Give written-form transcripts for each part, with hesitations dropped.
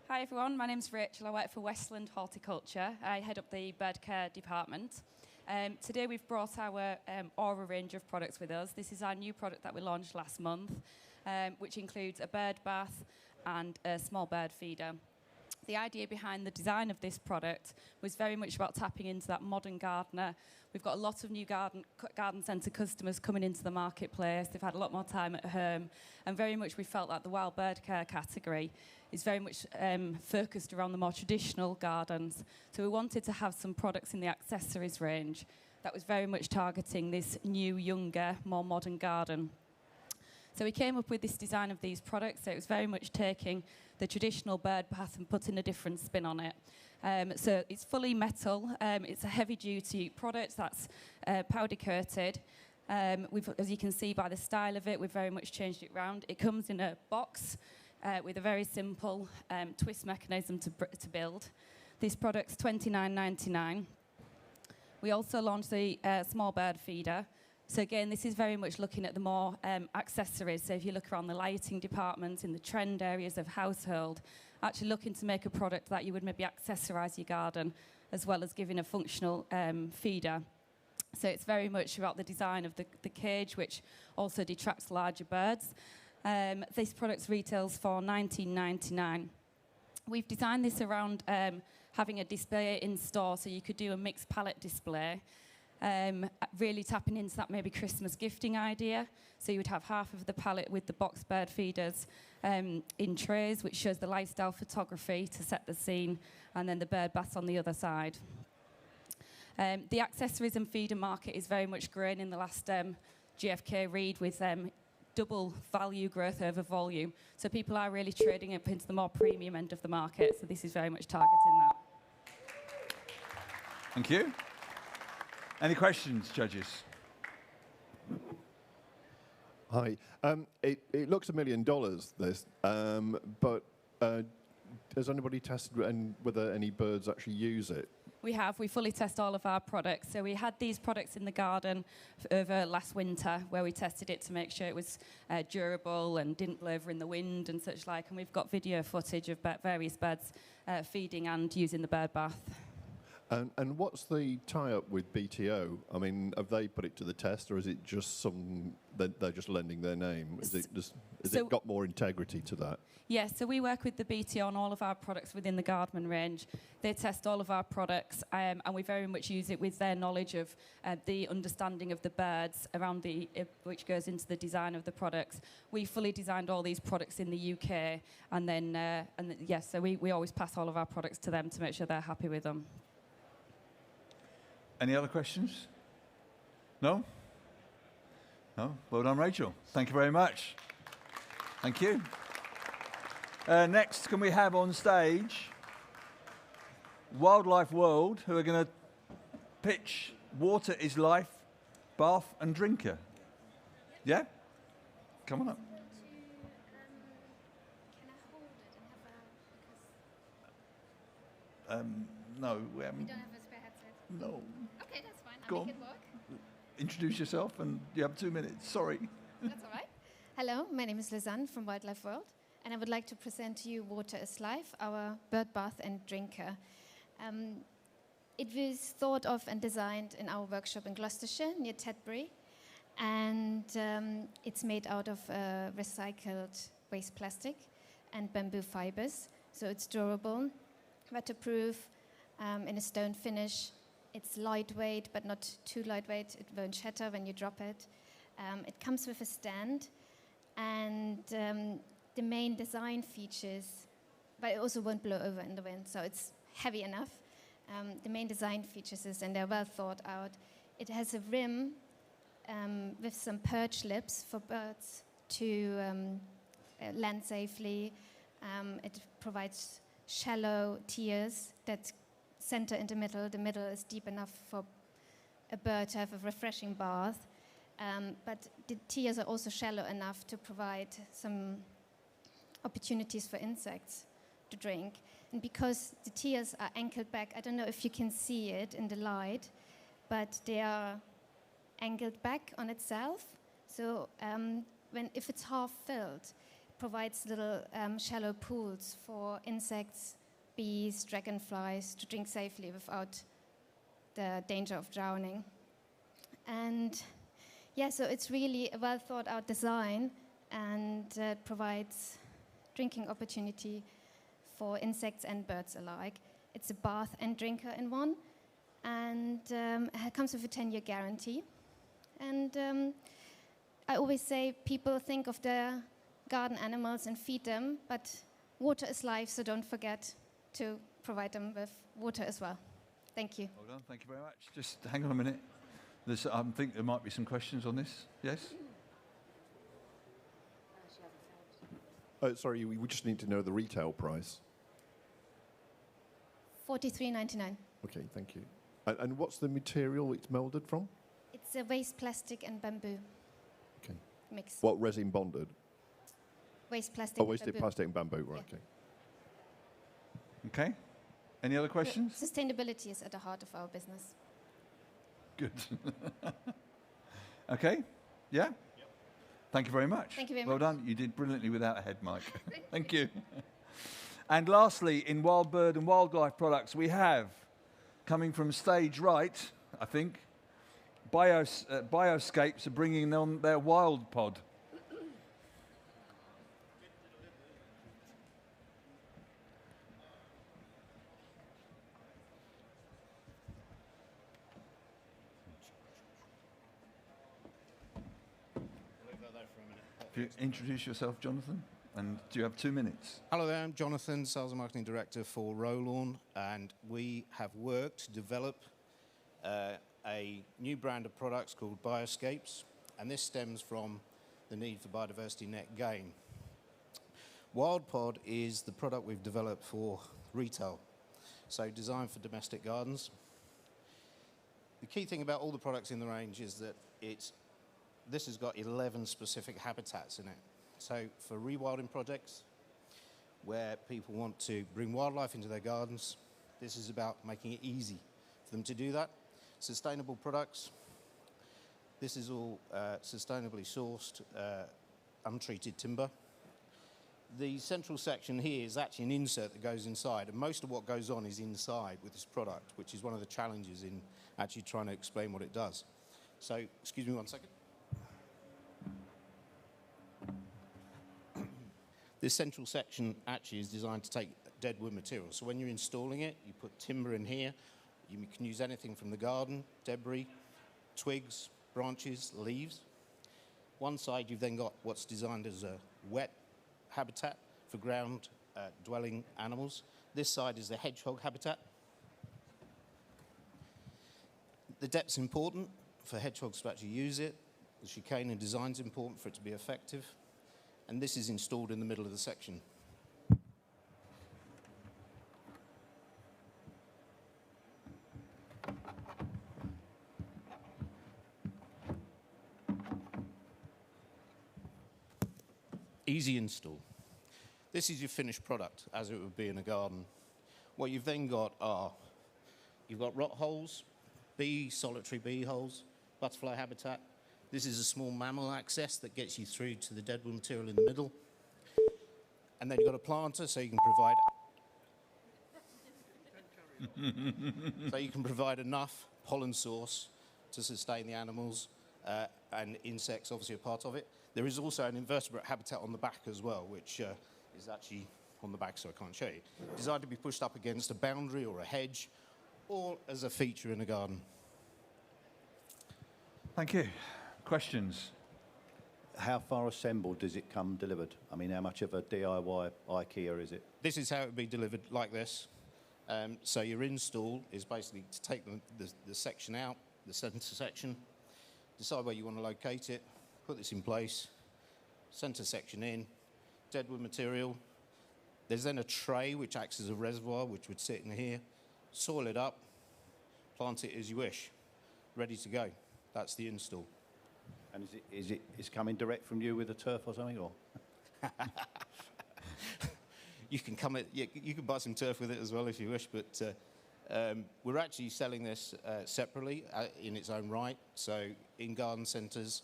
Hi everyone, my name's Rachel. I work for Westland Horticulture. I head up the bird care department. Today we've brought our Aura range of products with us. This is our new product that we launched last month, which includes a bird bath and a small bird feeder. The idea behind the design of this product was very much about tapping into that modern gardener. We've got a lot of new garden centre customers coming into the marketplace. They've had a lot more time at home, and very much we felt that the wild bird care category is very much focused around the more traditional gardens. So we wanted to have some products in the accessories range that was very much targeting this new, younger, more modern garden. So we came up with this design of these products. So it was very much taking the traditional bird bath and putting a different spin on it. So it's fully metal. It's a heavy-duty product that's powder coated. As you can see by the style of it, we've very much changed it round. It comes in a box with a very simple twist mechanism to build. This product's $29.99. We also launched the small bird feeder. So again, this is very much looking at the more accessories. So if you look around the lighting department, in the trend areas of household, actually looking to make a product that you would maybe accessorise your garden, as well as giving a functional feeder. So it's very much about the design of the cage, which also detracts larger birds. This product retails for $19.99. We've designed this around having a display in store, so you could do a mixed palette display. Really tapping into that maybe Christmas gifting idea. So you would have half of the palette with the box bird feeders in trays, which shows the lifestyle photography to set the scene, and then the bird baths on the other side. The accessories and feeder market is very much growing in the last GfK read with double value growth over volume. So people are really trading up into the more premium end of the market. So this is very much targeting that. Thank you. Any questions, judges? Hi. It looks $1 million, this, but has anybody tested whether any birds actually use it? We have. We fully test all of our products. So we had these products in the garden over last winter where we tested it to make sure it was durable and didn't blow over in the wind and such like. And we've got video footage of various birds feeding and using the bird bath. And what's the tie-up with BTO? I mean, have they put it to the test, or is it just they're just lending their name? Has it got more integrity to that? Yes, so we work with the BTO on all of our products within the Gardman range. They test all of our products, and we very much use it with their knowledge of the understanding of the birds around which goes into the design of the products. We fully designed all these products in the UK, and then yes, so we always pass all of our products to them to make sure they're happy with them. Any other questions? No? No? Well done, Rachel. Thank you very much. Thank you. Next, can we have on stage Wildlife World, who are going to pitch Water is Life, Bath and Drinker. Yeah? Come on up. Can I hold it and have a... No, we We don't have a spare headset. No. Okay, that's fine. Go I'll on. make it work. Introduce yourself, and you have 2 minutes. Sorry. That's all right. Hello, my name is Lisanne from Wildlife World, and I would like to present to you Water is Life, our bird bath and drinker. It was thought of and designed in our workshop in Gloucestershire, near Tetbury, and it's made out of recycled waste plastic and bamboo fibers, so it's durable, waterproof, in a stone finish. It's lightweight, but not too lightweight. It won't shatter when you drop it. It comes with a stand, and the main design features, but it also won't blow over in the wind, so it's heavy enough. The main design features is, and they're well thought out, it has a rim with some perch lips for birds to land safely. It provides shallow tiers that center in the middle. The middle is deep enough for a bird to have a refreshing bath. But the tiers are also shallow enough to provide some opportunities for insects to drink. And because the tiers are angled back, I don't know if you can see it in the light, but they are angled back on itself. So if it's half filled, provides little shallow pools for insects, bees, dragonflies to drink safely without the danger of drowning. And yeah, so it's really a well thought out design, and provides drinking opportunity for insects and birds alike. It's a bath and drinker in one, and it comes with a 10-year guarantee. And I always say people think of their garden animals and feed them, but water is life, so don't forget to provide them with water as well. Thank you. Well done. Thank you very much. Just hang on a minute. I think there might be some questions on this. Yes? Sorry, we just need to know the retail price. $43.99. Okay, thank you. And what's the material it's molded from? It's a waste plastic and bamboo Okay. mix. What, resin bonded? Waste plastic Oh, and waste bamboo. plastic and bamboo, right, Yeah. okay. Okay. Any other questions? Sustainability is at the heart of our business. Good. Okay. Yeah? Yep. Thank you very much. Thank you very well much. done. You did brilliantly without a head mic. Thank you. And lastly, in wild bird and wildlife products, we have, coming from stage right, I think, Bioscapes are bringing on their wild pod. If you introduce yourself, Jonathan, and do you have 2 minutes? Hello there, I'm Jonathan, Sales and Marketing Director for Roll-On, and we have worked to develop a new brand of products called Bioscapes, and this stems from the need for biodiversity net gain. WildPod is the product we've developed for retail, so designed for domestic gardens. The key thing about all the products in the range is that this has got 11 specific habitats in it. So for rewilding projects, where people want to bring wildlife into their gardens, this is about making it easy for them to do that. Sustainable products. This is all sustainably sourced, untreated timber. The central section here is actually an insert that goes inside, and most of what goes on is inside with this product, which is one of the challenges in actually trying to explain what it does. So, excuse me 1 second. This central section actually is designed to take dead wood material. So when you're installing it, you put timber in here. You can use anything from the garden, debris, twigs, branches, leaves. One side, you've then got what's designed as a wet habitat for ground dwelling animals. This side is the hedgehog habitat. The depth's important for hedgehogs to actually use it. The chicane and design's important for it to be effective. And this is installed in the middle of the section. Easy install. This is your finished product, as it would be in a garden. What you've then got are, you've got rot holes, solitary bee holes, butterfly habitat. This is a small mammal access that gets you through to the deadwood material in the middle. And then you've got a planter, so you can provide enough pollen source to sustain the animals, and insects obviously are part of it. There is also an invertebrate habitat on the back as well, which is actually on the back, so I can't show you. Designed to be pushed up against a boundary or a hedge, or as a feature in a garden. Thank you. Questions? How far assembled does it come delivered? I mean, how much of a DIY IKEA is it? This is how it would be delivered, like this. So your install is basically to take the section out, the centre section, decide where you want to locate it, put this in place, centre section in, deadwood material. There's then a tray which acts as a reservoir, which would sit in here, soil it up, plant it as you wish, ready to go. That's the install. And is it coming direct from you with a turf or something, or? You can buy some turf with it as well if you wish, but we're actually selling this separately in its own right, so in garden centres,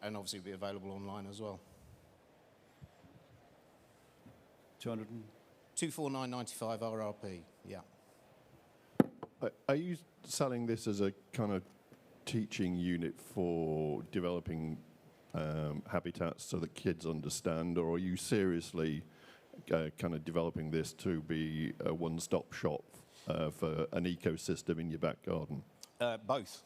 and obviously it'll be available online as well. 200 and... 249.95 RRP, yeah. Are you selling this as a kind of teaching unit for developing habitats so that kids understand, or are you seriously kind of developing this to be a one-stop shop for an ecosystem in your back garden? Both.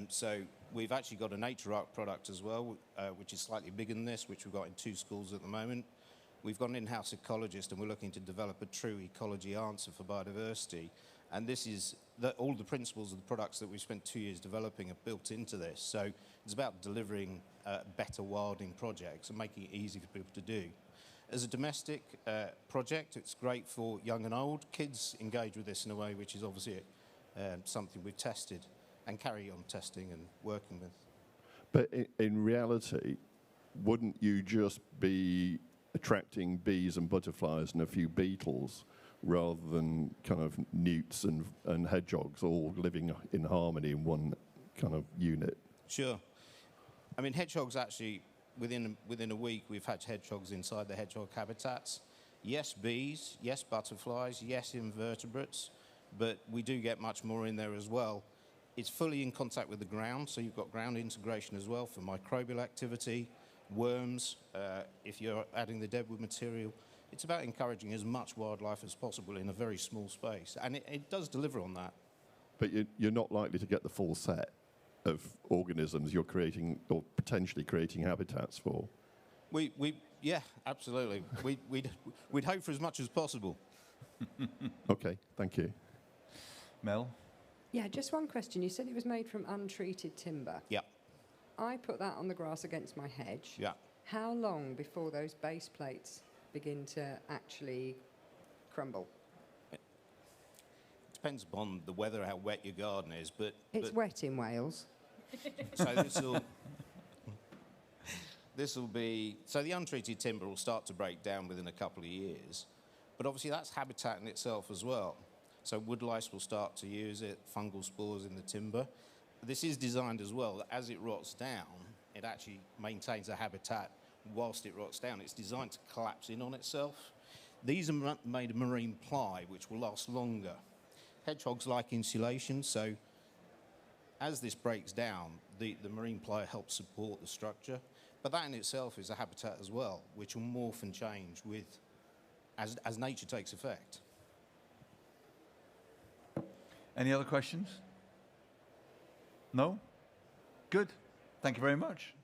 So we've actually got a Nature Arc product as well, which is slightly bigger than this, which we've got in 2 schools at the moment. We've got an in-house ecologist, and we're looking to develop a true ecology answer for biodiversity. And this is all the principles of the products that we've spent 2 years developing are built into this. So it's about delivering better wilding projects and making it easy for people to do. As a domestic project, it's great for young and old. Kids engage with this in a way which is obviously something we've tested and carry on testing and working with. But in reality, wouldn't you just be attracting bees and butterflies and a few beetles rather than kind of newts and hedgehogs all living in harmony in one kind of unit? Sure. I mean, hedgehogs actually, within a week, we've had hedgehogs inside the hedgehog habitats. Yes, bees, yes, butterflies, yes, invertebrates, but we do get much more in there as well. It's fully in contact with the ground, so you've got ground integration as well for microbial activity, worms, if you're adding the deadwood material. It's about encouraging as much wildlife as possible in a very small space, and it does deliver on that. But you're not likely to get the full set of organisms you're creating or potentially creating habitats for. Yeah, absolutely. We'd hope for as much as possible. Okay, thank you. Mel? Yeah, just one question. You said it was made from untreated timber. Yeah. I put that on the grass against my hedge. Yeah. How long before those base plates begin to actually crumble? It depends upon the weather, how wet your garden is, but... It's wet in Wales. So this will be... So the untreated timber will start to break down within a couple of years, but obviously that's habitat in itself as well. So woodlice will start to use it, fungal spores in the timber. This is designed as well that as it rots down, it actually maintains a habitat whilst it rots down. It's designed to collapse in on itself. These are made of marine ply, which will last longer. Hedgehogs like insulation, so as this breaks down, the marine ply helps support the structure. But that in itself is a habitat as well, which will morph and change as nature takes effect. Any other questions? No? Good. Thank you very much.